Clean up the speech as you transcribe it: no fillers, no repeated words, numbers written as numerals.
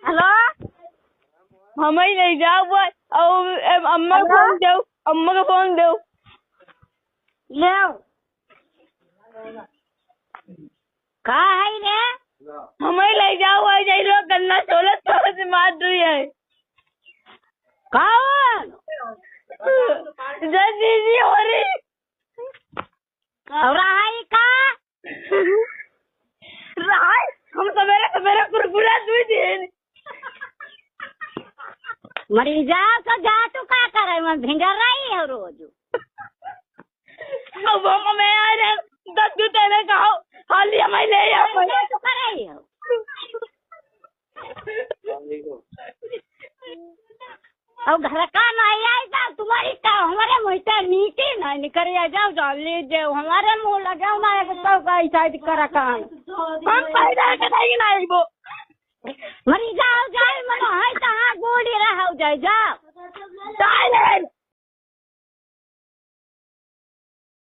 hello हम ही नहीं जाओ बस और अम्मा को फोन दो अम्मा को फोन दो ले का है रे हम ही ले जाओ आ जाई लो गन्ना छोले तो से मार रही है कौन दीदी हो रही और आई का राय हम सवेरे कुरकुरा दूध देन मरी जाओ तो जा तू का करे मैं भिंगर रही है रोज अब वो मैं आ रहा 10 जूते ने कहो हाली हमें ले आओ तो करे हो और घर का नहीं आएगा तुम्हारी का हमारे मुँह से नीचे नहीं निकल जाओ जाओ ले जाओ हमारे मुँह लगाओ ना एक तो का साइड करा कान हम पैदा करेंगे ना वो मरी जाओ जाए मनो है कहाँ गोली रहा जाए जाओ साइलेंट